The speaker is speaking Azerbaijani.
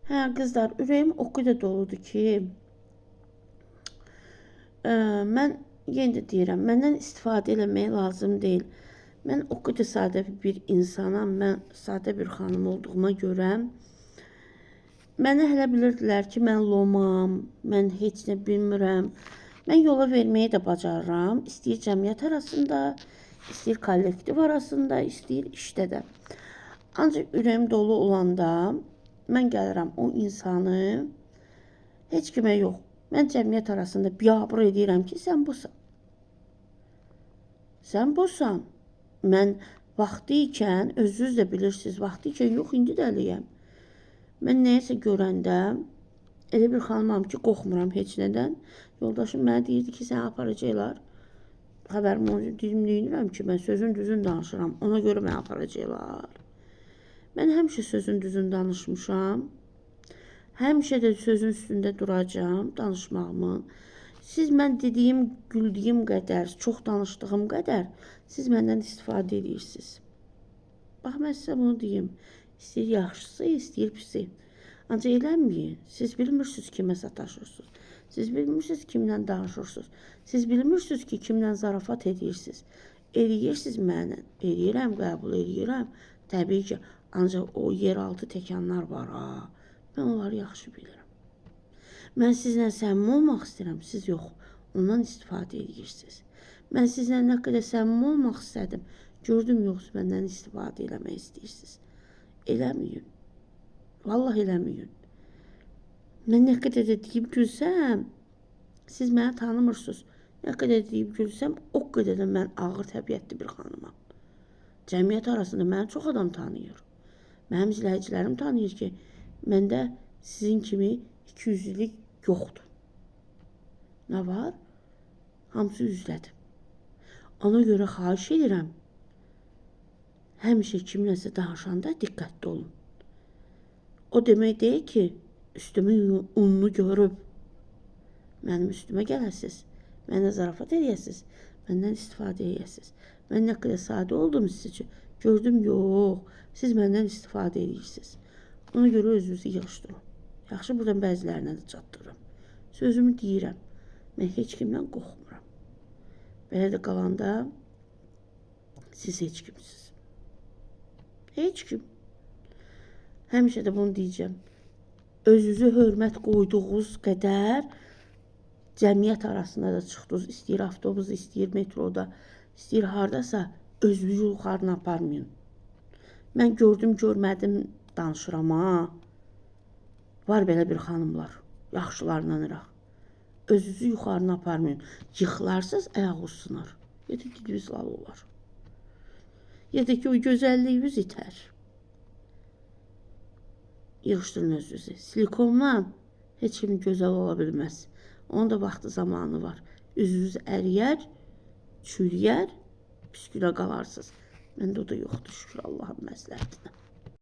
Hə qızlar, ürəyim o qədər doludur ki, mən yenə də deyirəm, məndən istifadə eləmək lazım deyil. Mən o qədər sadə bir insanam, mən sadə bir xanım olduğuma görə mənə hələ bilirdilər ki, mən lomam, mən heç nə bilmirəm. Mən yola verməyi də bacarıram. İstəyir cəmiyyət arasında, istəyir kollektiv arasında, istəyir işdə də. Ancaq ürəyim dolu olanda mən gəlirəm o insanı heç kimə yox. Mən cəmiyyət arasında biabır edirəm ki, sən busan. Sən busan. Mən vaxtı ikən, özünüz də bilirsiniz, vaxtı ikən yox, indi də eləyəm. Mən nəyəsə görəndə elə bir xanımam ki, qorxmuram heç nədən. Yoldaşım mənə deyirdi ki, sən aparacaqlar. Xəbərim olacaq, deyirəm ki, mən sözün düzün danışıram. Ona görə mən aparacaqlar. Mən həmişə sözün düzün danışmışam. Həmişə də sözün üstündə duracağım, danışmağımın. Siz mən dediyim, güldüyüm qədər, çox danışdığım qədər siz məndən istifadə edirsiniz. Bax, mən sizə bunu deyim. İstəyir yaxşısı, istəyir pisi. Ancaq eləməyin. Siz bilmirsiniz kimə sataşırsınız. Siz bilmirsiniz kimlə danışırsınız. Siz bilmirsiniz ki, kimlə zarafat edirsiniz. Eləyirsiniz mənə. Eləyirəm, qəbul eləyirəm. Təbii ki, ancaq o yeraltı təkanlar var. Mən onları yaxşı bilirəm. Mən sizlə səmimi olmaq istəyirəm, siz yox. Ondan istifadə edirsiniz. Mən sizlə nə qədər səmimi olmaq istədim. Gördüm, yox, məndən istifadə eləmək istəyirsiniz. Eləməyin. Vallahi eləməyin. Mən nə qədər də deyib gülsəm, siz məni tanımırsınız. Nə qədər deyib gülsəm, o qədər də mən ağır təbiətli bir xanımam. Cəmiyyət arasında məni çox adam tanıyır. Mənim izləyicilərim tanıyır ki, məndə sizin kimi 200'lük yoxdur. Nə var? Hamısı üzlədir. Ona görə xahiş edirəm, həmişə kimləsə danışanda diqqətli olun. O demək deyil ki, üstümün ununu görüb mənim üstümə gələsiz, mənə zarafat edəsiz, məndən istifadə edəsiz. Mən nə qədər sadə oldum siz üçün, gördüm, yox, siz məndən istifadə edirsiniz. Ona görə özünüzü yığışdırın. Yaxşı, buradan bəzilərinə də çatdırıram. Sözümü deyirəm, mən heç kimdən qorxmuram. Belə də qalanda siz heç kimsiniz. Heç kim. Həmişə də bunu deyəcəm. Özünüzü hörmət qoyduğunuz qədər cəmiyyət arasında da çıxdınız. İstəyir avtobus, istəyir metroda, istəyir hardasa özünüzü yuxarına aparmayın. Mən gördüm, görmədim danışıram ha. Var belə bir xanımlar, yaxşılarından iraq. Özünüzü yuxarına aparmayın. Yıxılarsınız, ayaq sınar. Ya da diliniz lal olar. Ya da ki, o gözəlliyiniz itər. Yığışdırın özünüzü. Silikonla heç kim gözəl ola bilməz. Onun da vaxtı zamanı var. Üzünüz əriyər, çürüyər, püskülə qalarsınız. Məndə o da yoxdur, şükür Allahın məsləhətinə.